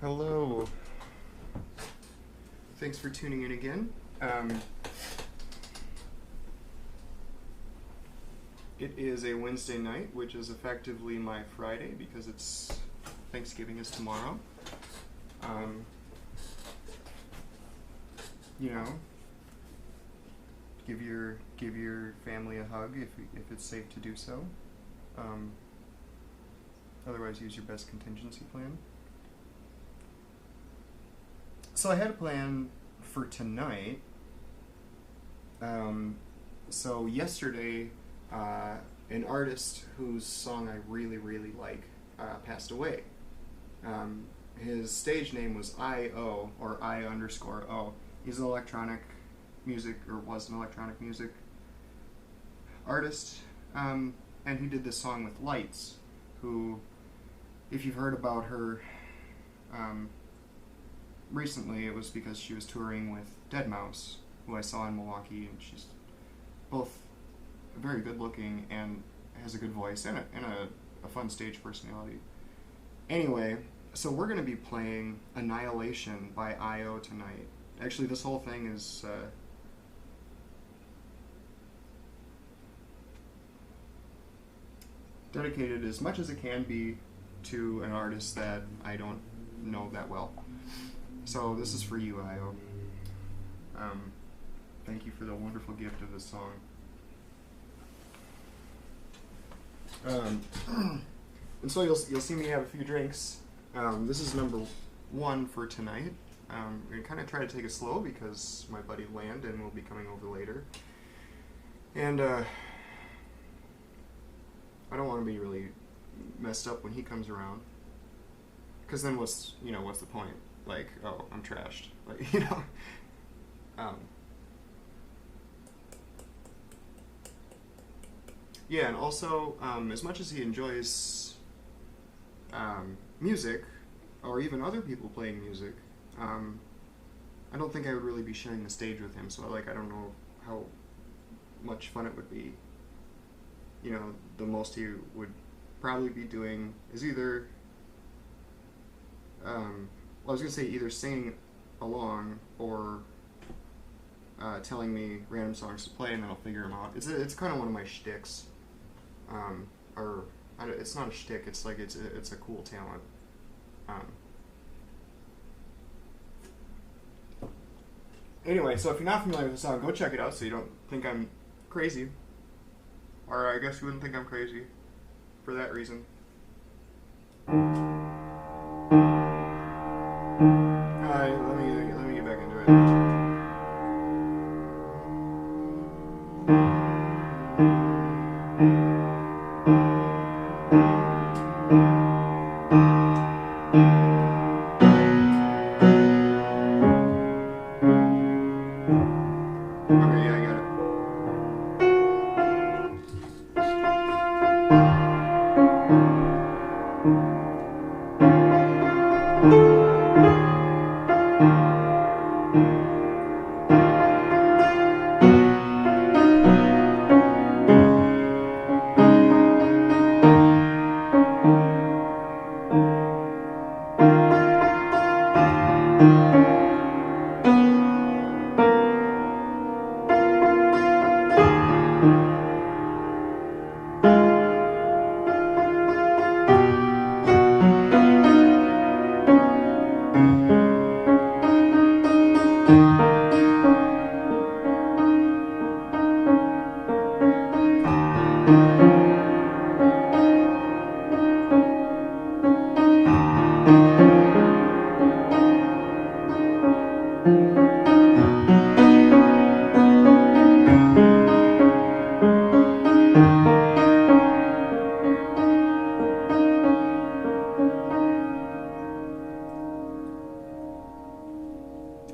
Hello. Thanks for tuning in again. It is a Wednesday night, which is effectively my Friday because it's Thanksgiving is tomorrow. You know, give your family a hug if it's safe to do so. Otherwise, use your best contingency plan. So I had a plan for tonight. So yesterday, an artist whose song I really, really like passed away. His stage name was I.O. or I_O. He's an electronic music, or was an electronic music artist. And he did this song with Lights, who, if you've heard about her, recently it was because she was touring with Deadmau5, who I saw in Milwaukee, and she's both very good looking and has a good voice and a fun stage personality. Anyway, so we're going to be playing Annihilation by I.O. tonight. Actually, this whole thing is dedicated as much as it can be to an artist that I don't know that well. So this is for you, I.O. Thank you for the wonderful gift of this song. And so you'll see me have a few drinks. This is number one for tonight. I'm going to kind of try to take it slow because my buddy Landon will be coming over later. And I don't want to be really messed up when he comes around. Because then what's the point? Like, oh, I'm trashed. Like, Yeah, and also, as much as he enjoys music, or even other people playing music, I don't think I would really be sharing the stage with him, so I don't know how much fun it would be. The most he would probably be doing is either, I was going to say either singing along or telling me random songs to play, and then I'll figure them out. It's kind of one of my shticks. It's not a shtick. It's like it's a cool talent. Anyway, so if you're not familiar with the song, go check it out so you don't think I'm crazy. Or I guess you wouldn't think I'm crazy for that reason. Alright, let me get back into it.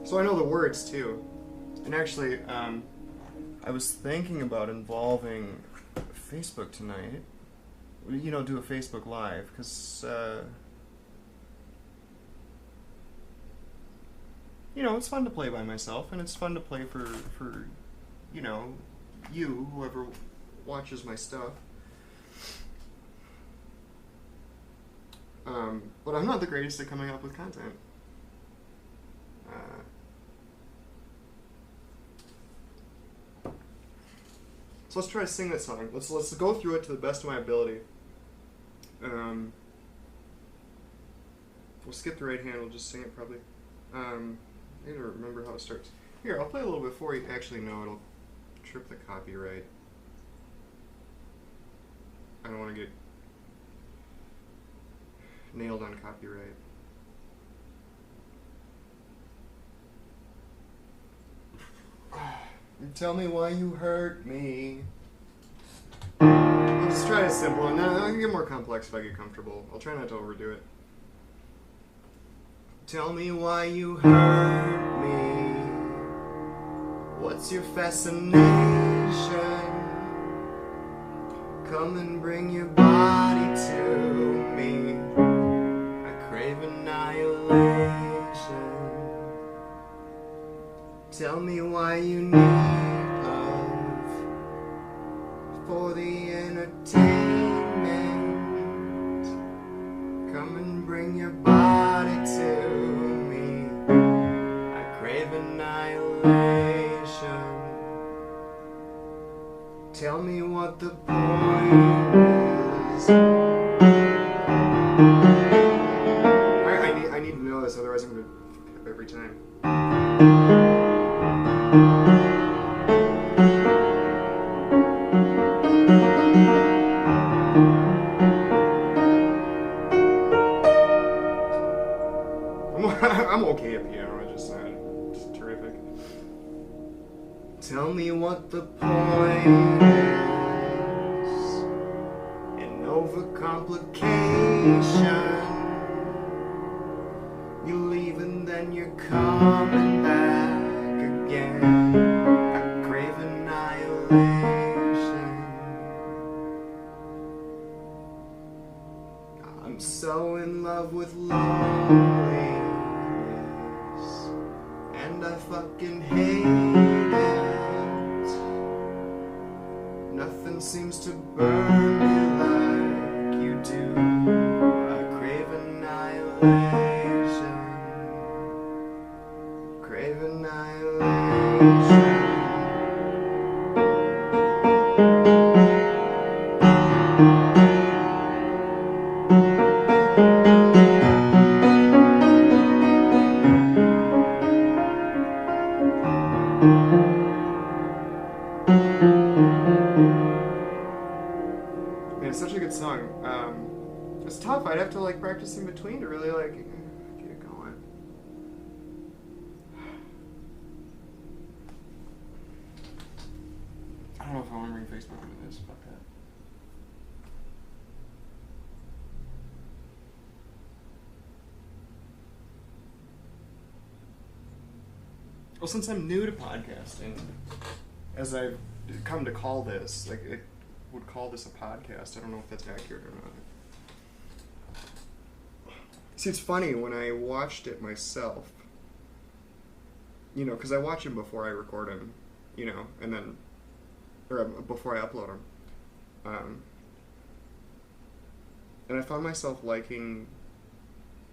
So I know the words too. And actually, I was thinking about involving Facebook tonight. Do a Facebook Live, because, it's fun to play by myself, and it's fun to play for whoever watches my stuff. But I'm not the greatest at coming up with content. So let's try to sing that song. Let's go through it to the best of my ability. We'll skip the right hand. We'll just sing it probably. I need to remember how it starts. Here, I'll play a little before you actually know it'll trip the copyright. I don't want to get nailed on copyright. Tell me why you hurt me. I'll just try to simple it. No, I can get more complex if I get comfortable. I'll try not to overdo it. Tell me why you hurt me. What's your fascination? Come and bring your body to me. I crave annihilation. Tell me why you need love for the entertainment. Come and bring your body to me. I crave annihilation. Tell me what the point is. I need to know this, otherwise I'm going to fuck up every time. I'm okay at piano, it's terrific. Tell me what the point is in overcomplication. You leave and then you're coming back again. I crave annihilation. I'm so in love with loneliness, and I fucking hate it. Nothing seems to burn me like you do. I crave annihilation. Crave annihilation. Man, it's such a good song. It's tough. I'd have to like practice in between to really like get it going. I don't know if I want to bring Facebook into this. Fuck that. Well, since I'm new to podcasting, as I've come to call this, like it would call this a podcast. I don't know if that's accurate or not. See, it's funny, when I watched it myself, you know, because I watch them before I record them, you know, and then, or before I upload them. And I found myself liking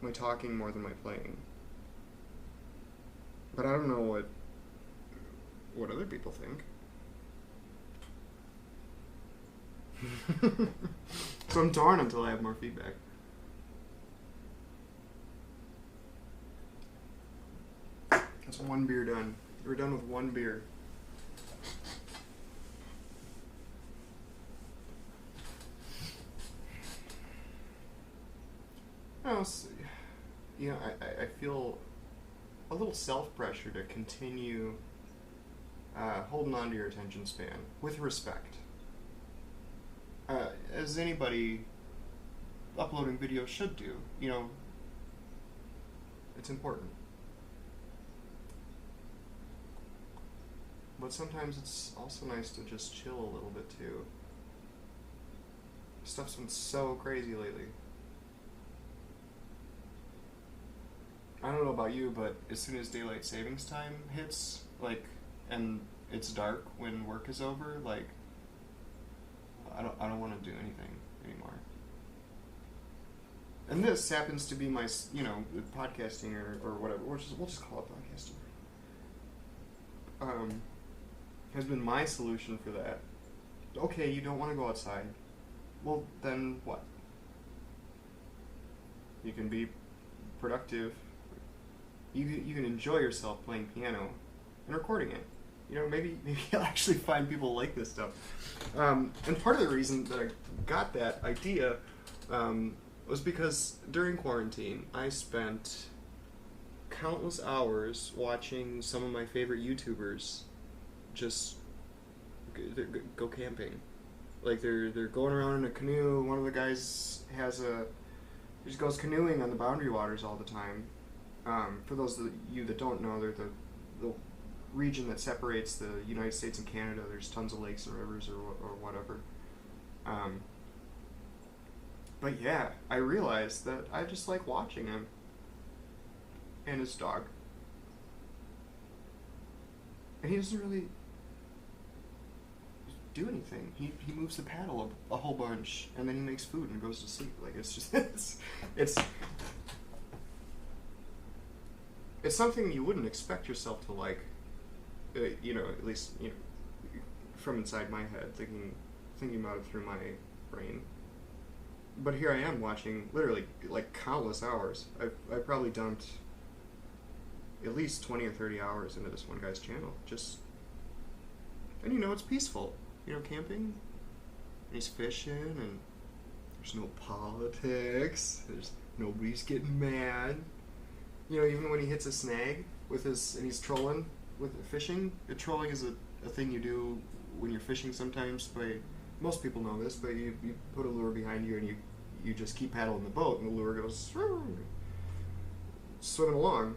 my talking more than my playing. But I don't know what other people think. So I'm torn until I have more feedback. That's one beer done. We're done with one beer. Oh, so, you know, I feel a little self-pressure to continue holding on to your attention span with respect. As anybody uploading videos should do, you know, it's important. But sometimes it's also nice to just chill a little bit too. Stuff's been so crazy lately. I don't know about you, but as soon as daylight savings time hits, like, and it's dark when work is over, like, I don't want to do anything anymore. And this happens to be my, podcasting or whatever. We'll just call it podcasting. Has been my solution for that. Okay, you don't want to go outside. Well, then what? You can be productive. You can enjoy yourself playing piano and recording it. Maybe you'll actually find people like this stuff. And part of the reason that I got that idea was because during quarantine, I spent countless hours watching some of my favorite YouTubers just go camping. Like they're going around in a canoe. One of the guys he just goes canoeing on the Boundary Waters all the time. For those of you that don't know, they're the region that separates the United States and Canada. There's tons of lakes and rivers or whatever. But yeah, I realized that I just like watching him and his dog. And he doesn't really do anything. He moves the paddle a whole bunch, and then he makes food and goes to sleep. Like, it's just it's something you wouldn't expect yourself to like. At least from inside my head, thinking about it through my brain. But here I am watching literally like countless hours. I've probably dumped at least 20 or 30 hours into this one guy's channel. And it's peaceful. Camping. And he's fishing, and there's no politics. Nobody's getting mad. Even when he hits a snag and he's trolling with fishing. Trolling is a thing you do when you're fishing sometimes. Most people know this, but you put a lure behind you and you just keep paddling the boat, and the lure goes swimming along.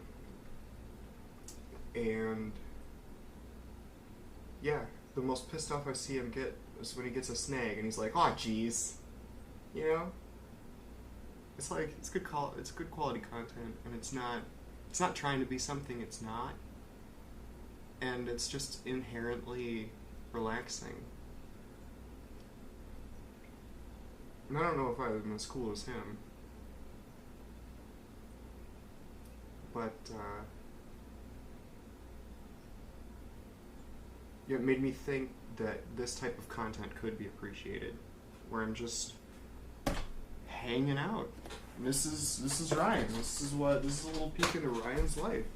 And yeah, the most pissed off I see him get is when he gets a snag and he's like, "Oh, jeez," It's like it's good quality content, and it's not trying to be something it's not, and it's just inherently relaxing. And I don't know if I'm as cool as him, but it made me think that this type of content could be appreciated, where I'm just hanging out. And this is Ryan. This is a little peek into Ryan's life.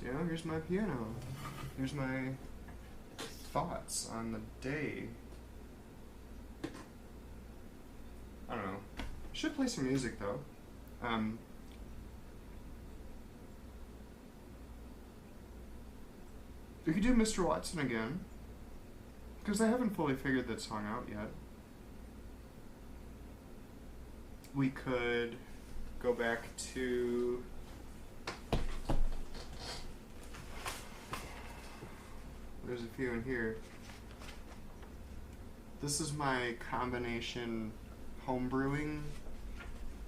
Here's my piano. Here's my thoughts on the day. I don't know. I should play some music though. We could do Mr. Watson again, because I haven't fully figured that song out yet. We could go back to there's a few in here. This is my combination homebrewing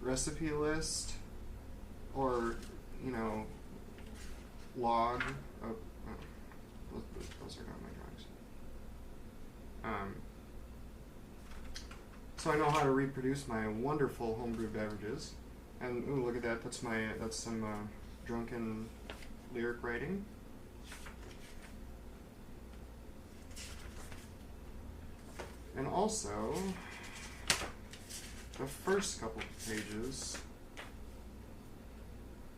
recipe list, or log of those are not my drawings. So I know how to reproduce my wonderful homebrew beverages. And ooh, look at that, that's some drunken lyric writing. And also, the first couple of pages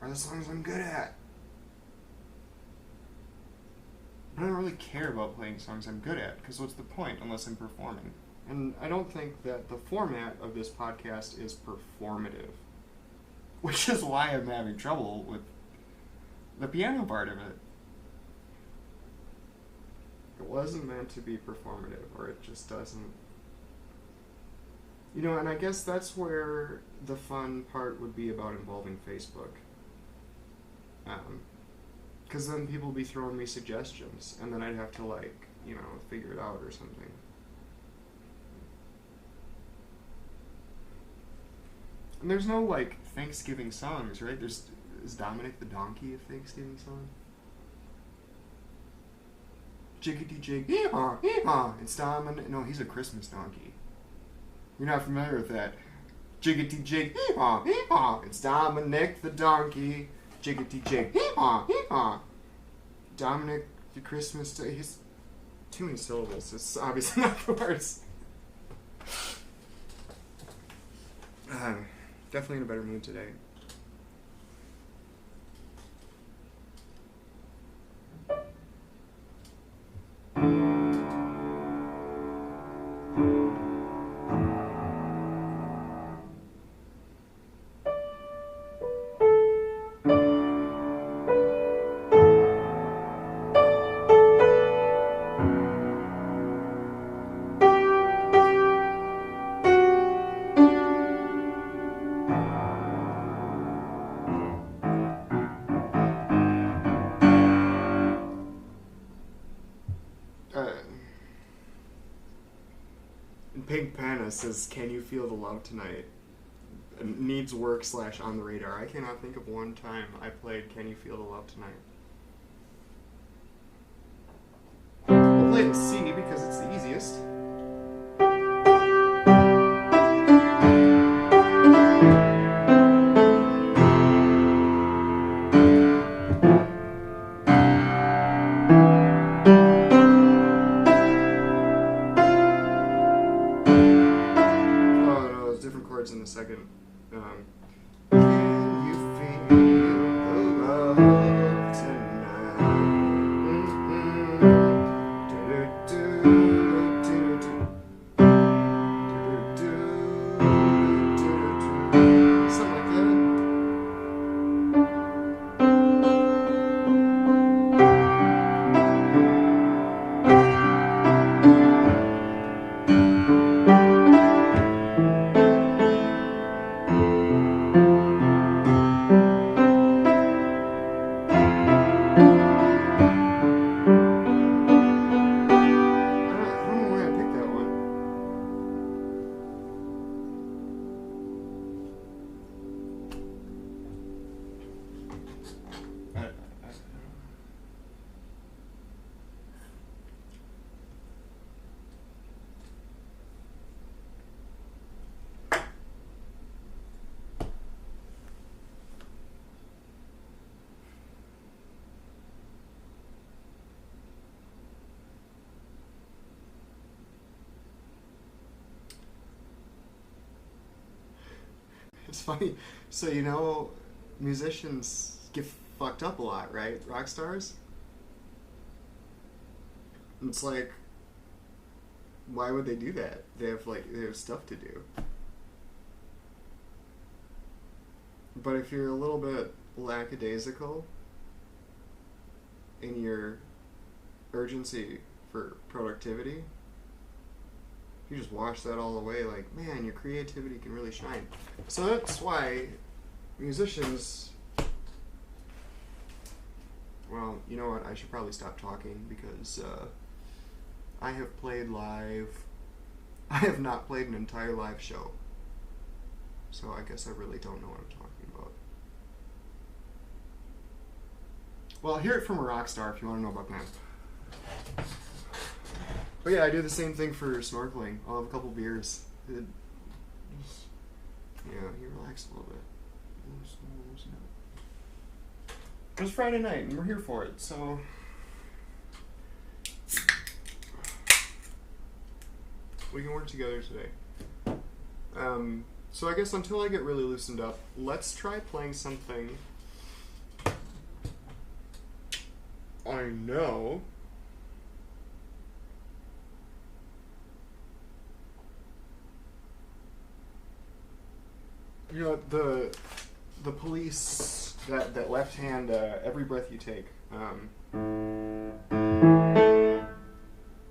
are the songs I'm good at. But I don't really care about playing songs I'm good at, because what's the point unless I'm performing? And I don't think that the format of this podcast is performative, which is why I'm having trouble with the piano part of it. It wasn't meant to be performative, or it just doesn't. And I guess that's where the fun part would be about involving Facebook. Because then people would be throwing me suggestions, and then I'd have to, figure it out or something. And there's no, Thanksgiving songs, right? Is Dominic the Donkey a Thanksgiving song? Jiggity jig, hee-haw, hee-haw. It's Dominic. No, he's a Christmas donkey. You're not familiar with that. Jiggity jig, hee-haw, hee-haw. It's Dominic the donkey. Jiggity jig, hee-haw, hee-haw. Dominic the Christmas day. He's too many syllables. It's obviously not the words. Definitely in a better mood today. Pink Panna says, "Can you feel the love tonight?" Needs work / on the radar. I cannot think of one time I played "Can You Feel the Love Tonight." We'll play it in C because it's the easiest. In the second. Can you feel the love tonight? Something like that. It's funny. So, you know, musicians get fucked up a lot, right? Rock stars? It's like, why would they do that? They have stuff to do. But if you're a little bit lackadaisical in your urgency for productivity, you just wash that all away. Like, man, your creativity can really shine. So that's why musicians... Well, you know what? I should probably stop talking because I have played live. I have not played an entire live show. So I guess I really don't know what I'm talking about. Well, hear it from a rock star if you want to know about that. But yeah, I do the same thing for snorkeling. I'll have a couple beers. You relax a little bit. It's Friday night and we're here for it, so... we can work together today. So I guess until I get really loosened up, let's try playing something I know. You know, the Police, that left hand, Every Breath You Take.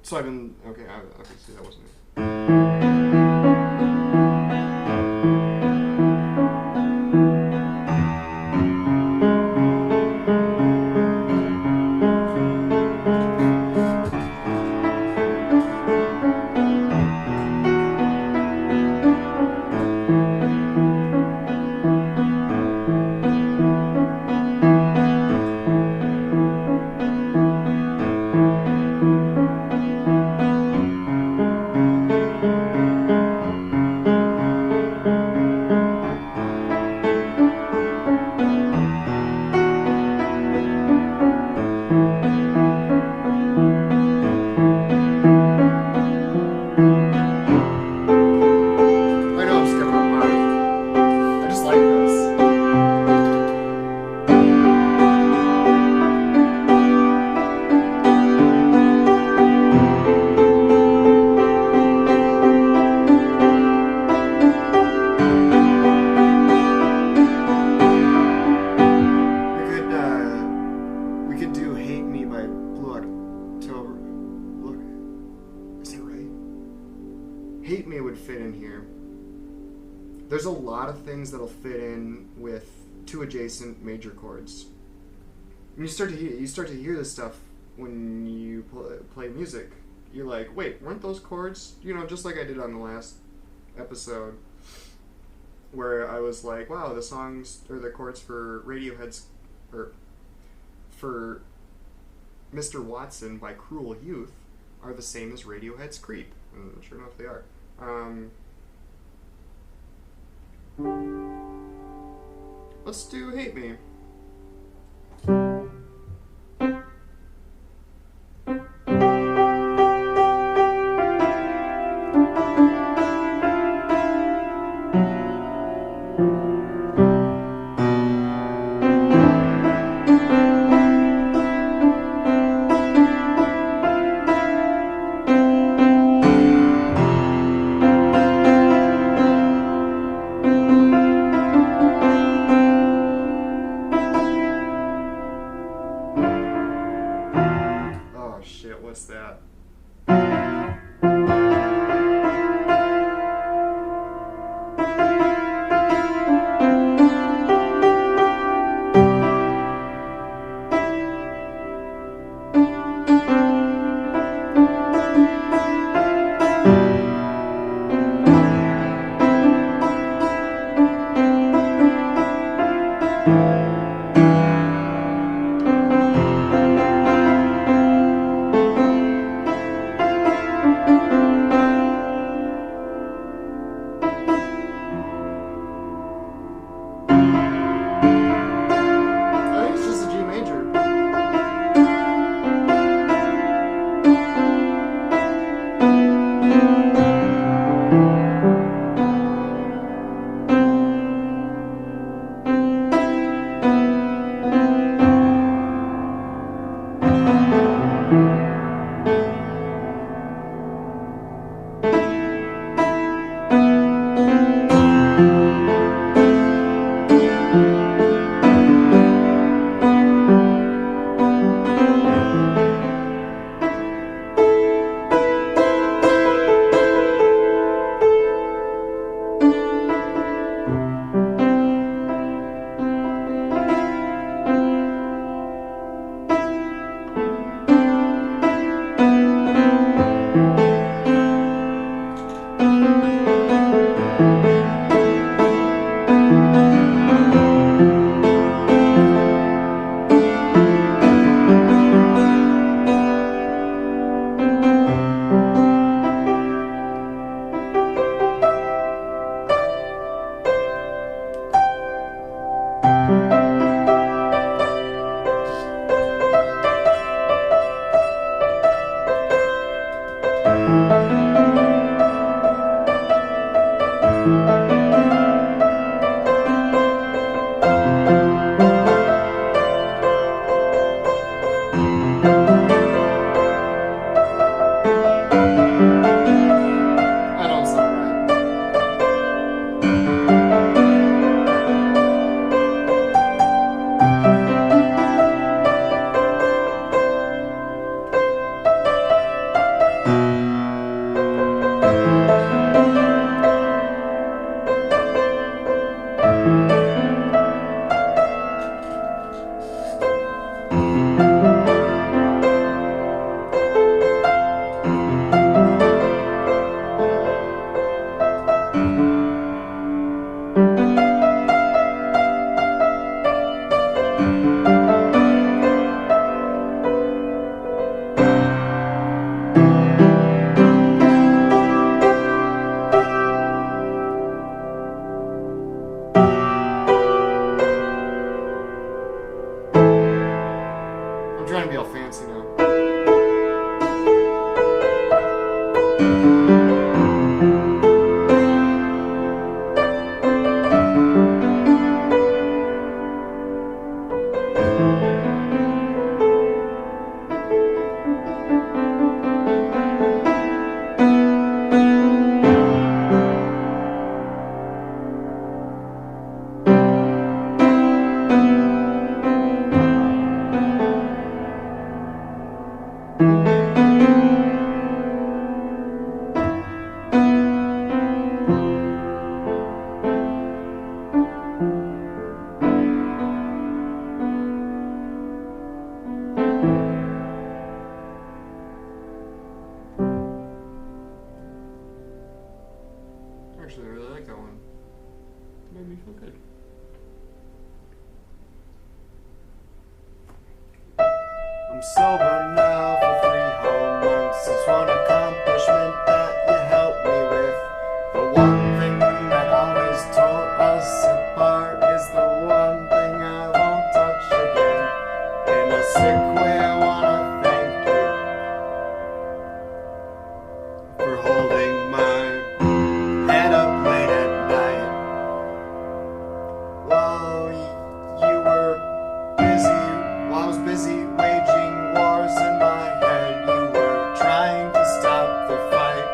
So I've been, okay, see, that wasn't it. there's a lot of things that'll fit in with two adjacent major chords. And you start to hear this stuff when you play music. You're like, wait, weren't those chords? You know, just like I did on the last episode, where I was like, wow, the songs or the chords for Radiohead's or for Mr. Watson by Cruel Youth are the same as Radiohead's Creep. And sure enough, they are. Let's do Hate Me. What's that? sober now for 3 whole months. It's one accomplishment that you helped me with. The one thing that always tore us apart is the one thing I won't touch again. In a sick way, I wanna thank you for holding my head up late at night. While you were busy, while I was busy waging wars in my head, you were trying to stop the fight.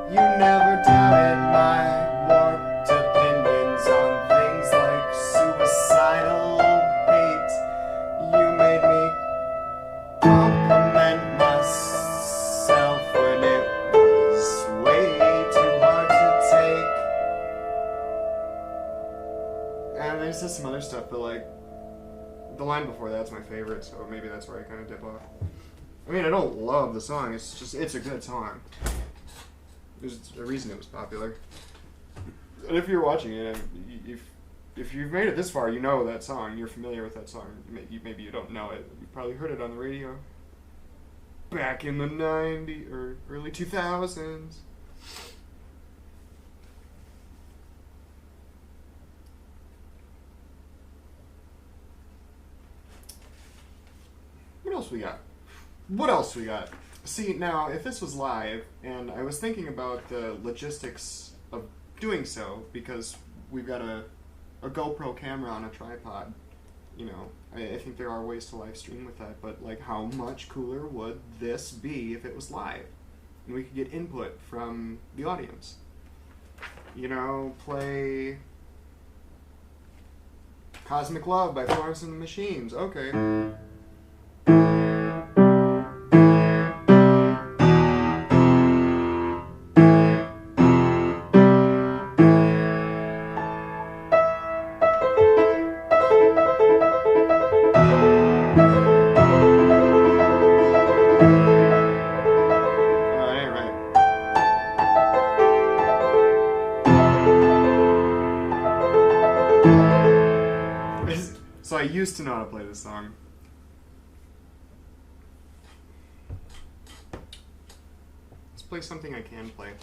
You never doubted my warped opinions on things like suicidal hate. You made me compliment myself when it was way too hard to take. And there's just some other stuff, but like the line before that's my favorite, so maybe that's where I kind of dip off. I mean, I don't love the song. It's a good song. There's a reason it was popular. And if you're watching it, if you've made it this far, you know that song. You're familiar with that song. Maybe you don't know it. You probably heard it on the radio back in the 90s or early 2000s. What else we got? What else we got? See, now, if this was live, and I was thinking about the logistics of doing so, because we've got a GoPro camera on a tripod, you know, I think there are ways to live stream with that, but, like, how much cooler would this be if it was live? And we could get input from the audience. You know, play Cosmic Love by Florence and the Machines. Okay. So I used to know how to play this song. Let's play something I can play.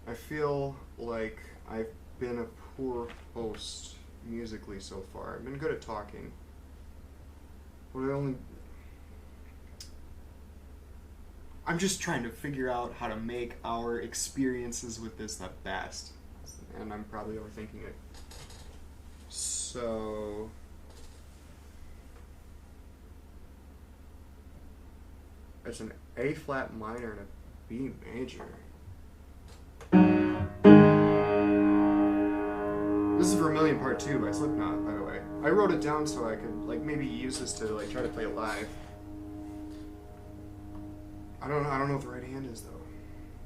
I feel like I've been a poor host musically so far. I've been good at talking. But I'm just trying to figure out how to make our experiences with this the best. And I'm probably overthinking it. So it's an A flat minor and a B major. This is Vermilion Part 2 by Slipknot, by the way. I wrote it down so I could like maybe use this to like try to play it live. I don't know what the right hand is though.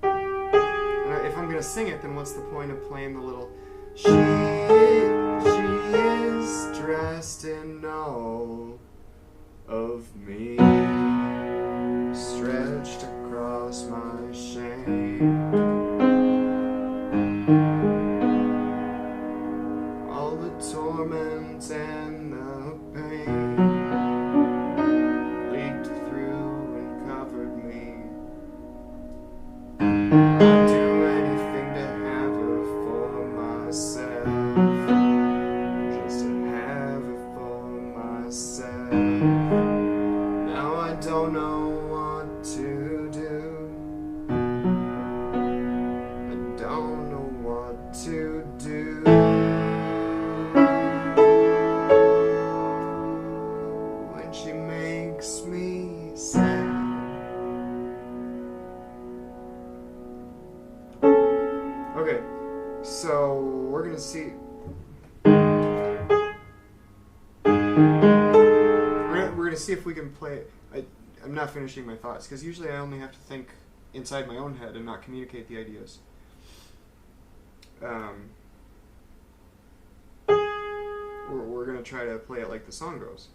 And if I'm gonna sing it, then what's the point of playing the little she is dressed in all of me, stretched across my shame. All the torment and the pain leaked through and covered me. I'd do anything to have her for myself, just to have her for myself. Now I don't know what to do. I don't know what to do. When she makes me sad. Okay, so we're gonna see. We're gonna see if we can play. I'm not finishing my thoughts because usually I only have to think inside my own head and not communicate the ideas. We're gonna try to play it like the song goes.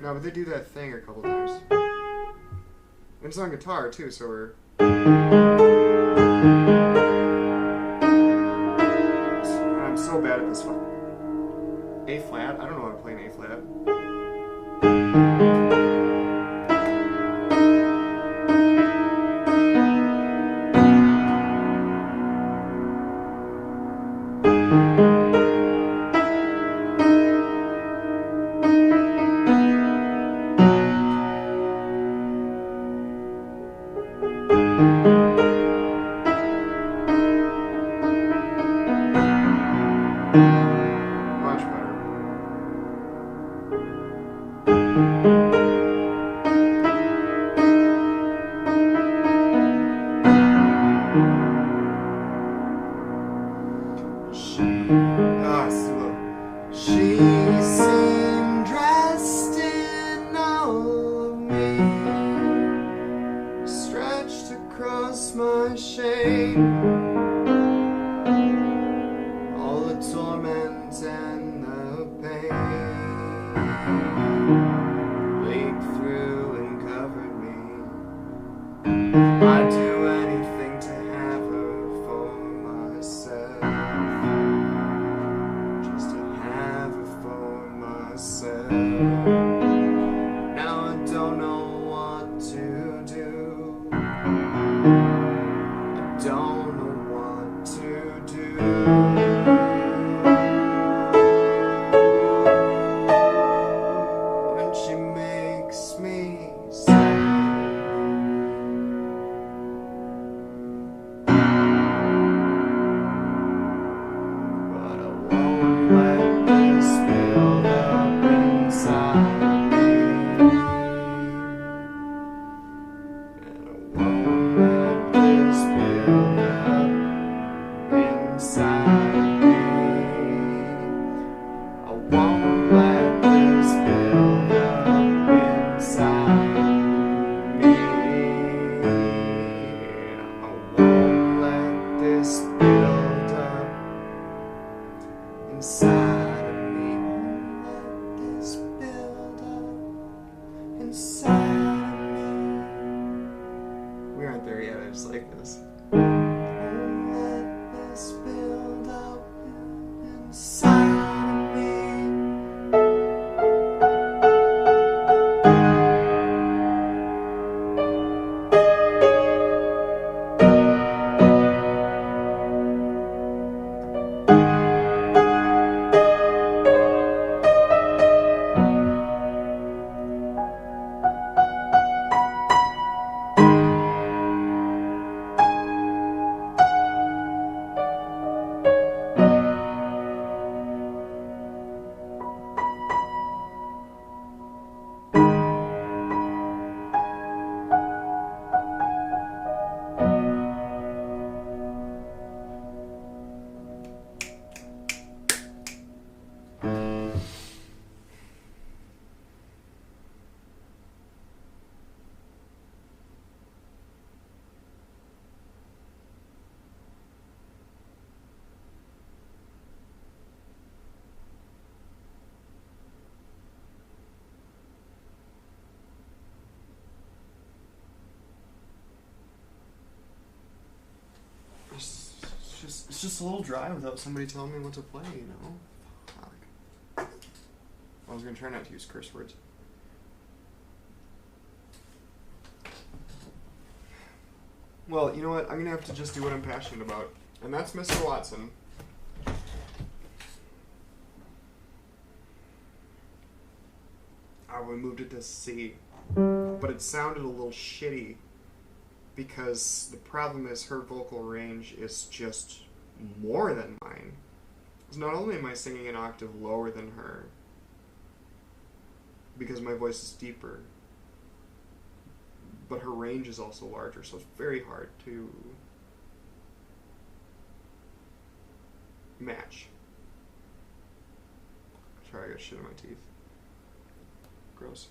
Now with they do that thing a couple times. And it's on guitar too, so we're. I'm so bad at this one. A flat? I don't know how to play an A flat. Much better. She seemed dressed in all of me, stretched across my shame, all the torment and the pain leaked through and covered me. I'd do anything to have her for myself, just to have her for myself. Now I don't know what to do. I don't know what to do. When she makes me sad. But I won't let this build up inside me. And I won't let this build up inside me. I won't let this build up inside me. I won't let this build up inside of me. Won't let this build up inside of me. We aren't there yet, I just like this. Won't let this build up inside of me. It's just a little dry without somebody telling me what to play, you know? Fuck. I was gonna try not to use curse words. Well, you know what? I'm gonna have to just do what I'm passionate about. And that's Mr. Watson. We moved it to C. But it sounded a little shitty. Because the problem is her vocal range is just more than mine. Because not only am I singing an octave lower than her, because my voice is deeper, but her range is also larger, so it's very hard to match. Sorry, I got shit in my teeth. Gross.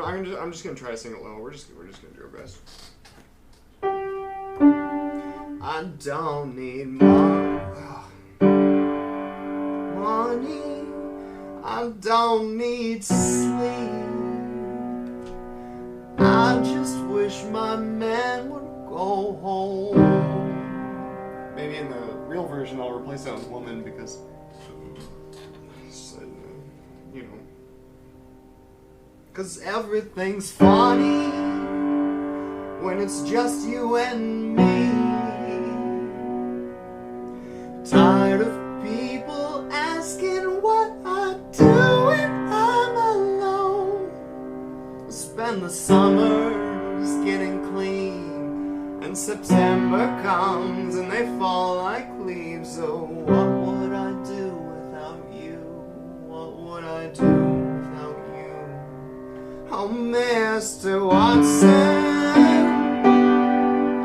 I'm just gonna try to sing it low. We're just gonna do our best. I don't need more money. I don't need sleep. I just wish my man would go home. Maybe in the real version I'll replace that with woman because, you know, because everything's funny when it's just you and me. Tired of people asking what I do when I'm alone. Spend the summers getting clean, and September comes and they fall like leaves. So what would I do without you? What would I do without you? Oh, Mr. Watson,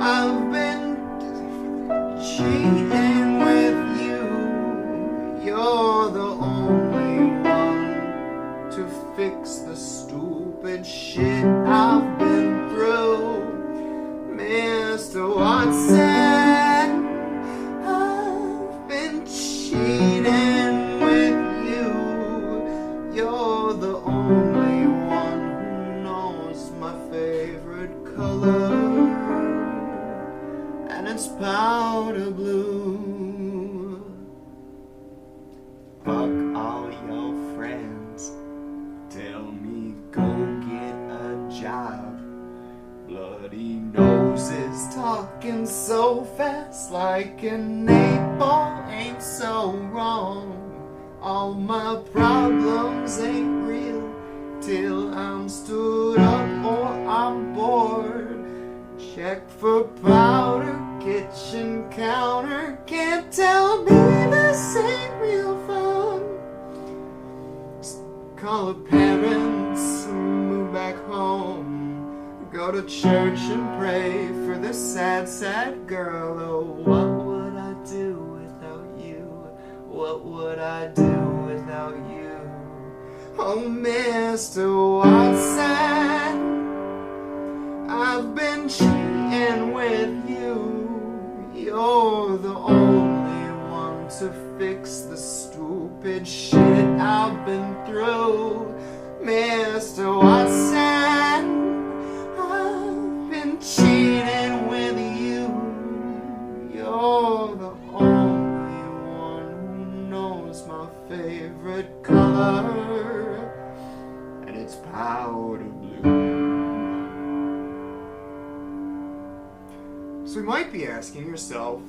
I've been cheating with you. You're the only one to fix the stupid shit I've been through. Mr. Watson, I've been cheating with you. You're the only one who knows my favorite color, and it's powder blue. Fuck all your friends, tell me go get a job. Bloody noses talking so fast like an 8 ball ain't so wrong. All my problems ain't real till I'm stood up or I'm bored. Check for powder, kitchen counter, can't tell me this ain't real fun. Call her parents, move back home, go to church and pray for this sad, sad girl. Oh, what would I do without you? What would I do without you? Oh, Mr. Watson, I've been cheating with you. You're the only one to fix the stupid shit I've been through. Mr. Watson, I've been cheating with you. You're the only one who knows my favorite color, and it's powder blue. So you might be asking yourself,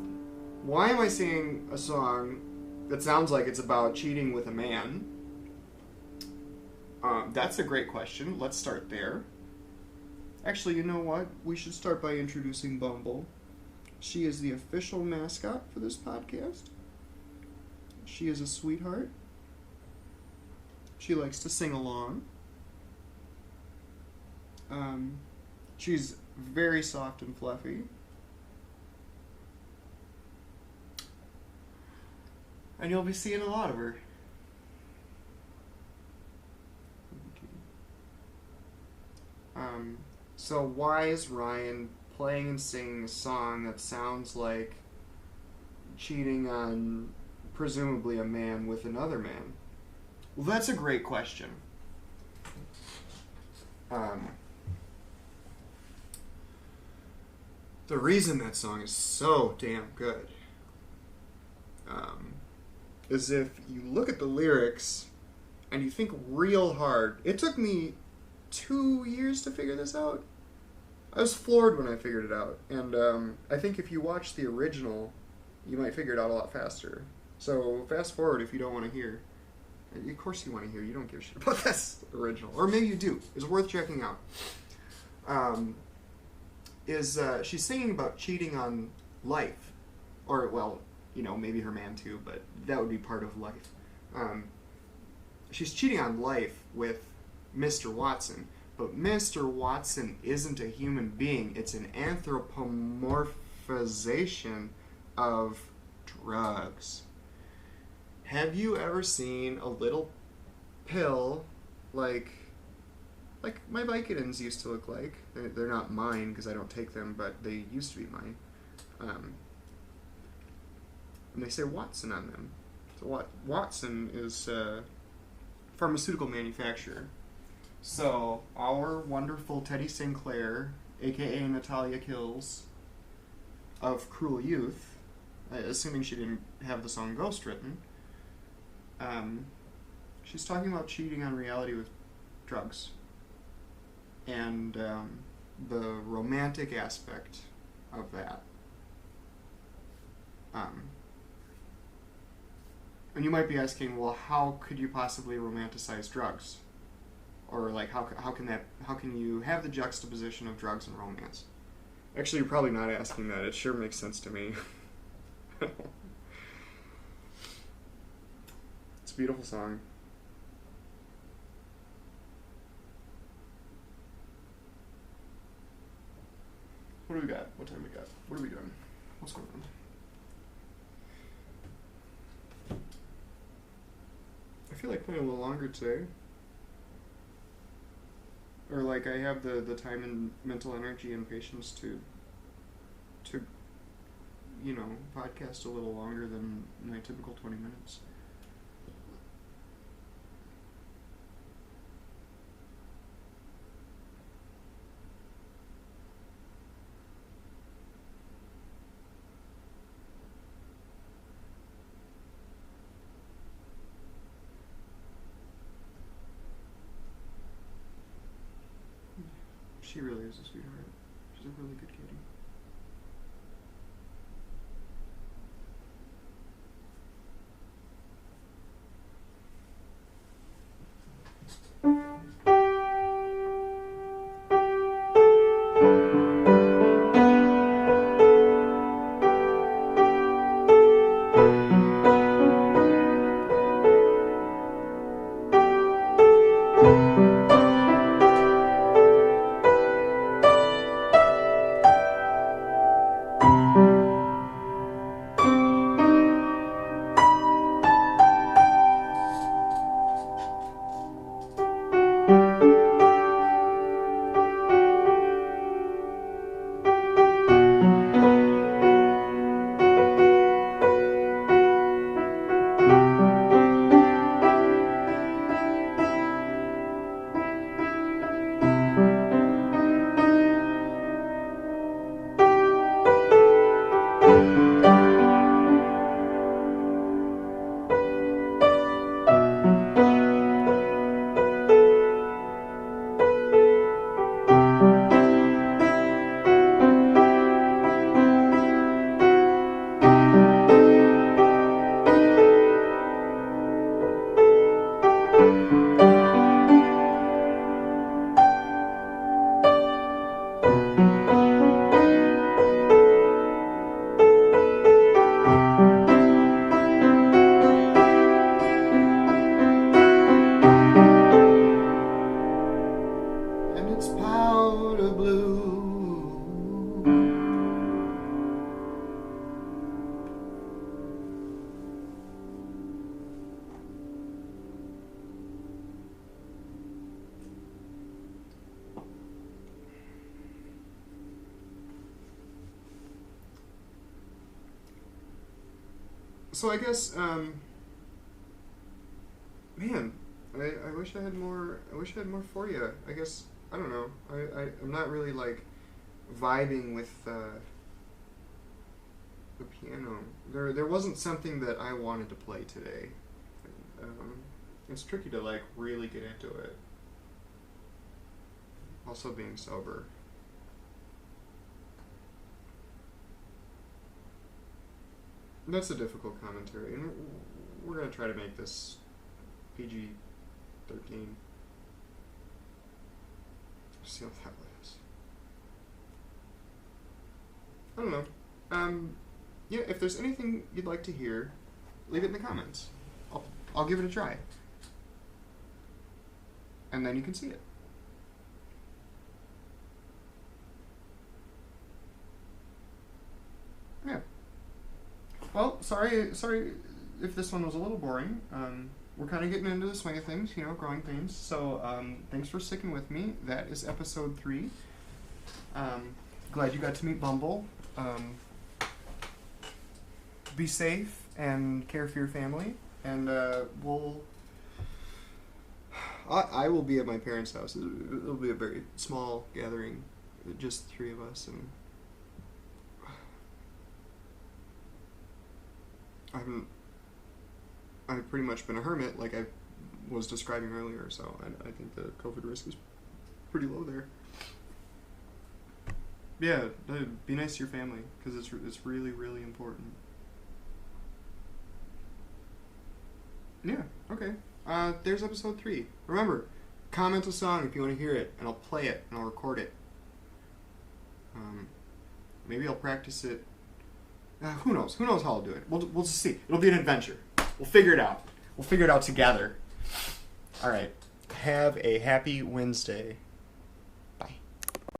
why am I singing a song that sounds like it's about cheating with a man? That's a great question. Let's start there. Actually, you know what? We should start by introducing Bumble. She is the official mascot for this podcast. She is a sweetheart. She likes to sing along. She's very soft and fluffy. And you'll be seeing a lot of her. So why is Ryan playing and singing a song that sounds like cheating on presumably a man with another man? Well, that's a great question. The reason that song is so damn good is if you look at the lyrics and you think real hard. It took me 2 years to figure this out. I was floored when I figured it out. And I think if you watch the original, you might figure it out a lot faster. So fast forward if you don't want to hear. Of course you want to hear. You don't give a shit about this original. Or maybe you do. It's worth checking out. She's singing about cheating on life. Or, well, you know, maybe her man too, but that would be part of life. She's cheating on life with Mr. Watson. But Mr. Watson isn't a human being. It's an anthropomorphization of drugs. Have you ever seen a little pill, like like my Vicodins used to look like. They're not mine because I don't take them, but they used to be mine. And they say Watson on them. So Watson is a pharmaceutical manufacturer. So our wonderful Teddy Sinclair, aka Natalia Kills, of Cruel Youth, assuming she didn't have the song Ghost written, she's talking about cheating on reality with drugs. And the romantic aspect of that. And you might be asking, well, how could you possibly romanticize drugs? Or like, how can you have the juxtaposition of drugs and romance? Actually, you're probably not asking that. It sure makes sense to me. It's a beautiful song. What do we got? What time we got? What are we doing? What's going on? I feel like playing a little longer today. Or like I have the time and mental energy and patience to you know, podcast a little longer than my typical 20 minutes. She really is a sweetheart. She's a really good kitty. So I guess, man, I wish I had more. I wish I had more for you. I guess I don't know. I'm not really like vibing with the piano. There wasn't something that I wanted to play today. It's tricky to like really get into it. Also being sober. That's a difficult commentary, and we're going to try to make this PG-13. See what that is. I don't know. Yeah, if there's anything you'd like to hear, leave it in the comments. I'll give it a try. And then you can see it. Yeah. Well, sorry if this one was a little boring. we're kind of getting into the swing of things, growing pains. So thanks for sticking with me. That is episode 3. Glad you got to meet Bumble. Be safe and care for your family. And I will be at my parents' house. It'll be a very small gathering, just 3 of us, and I've pretty much been a hermit, like I was describing earlier. So I think the COVID risk is pretty low there. Yeah, be nice to your family, because it's really, really important. Yeah, okay. There's episode 3. Remember, comment a song if you want to hear it, and I'll play it, and I'll record it. Maybe I'll practice it. Who knows? Who knows how I'll do it? We'll just see. It'll be an adventure. We'll figure it out. We'll figure it out together. All right. Have a happy Wednesday.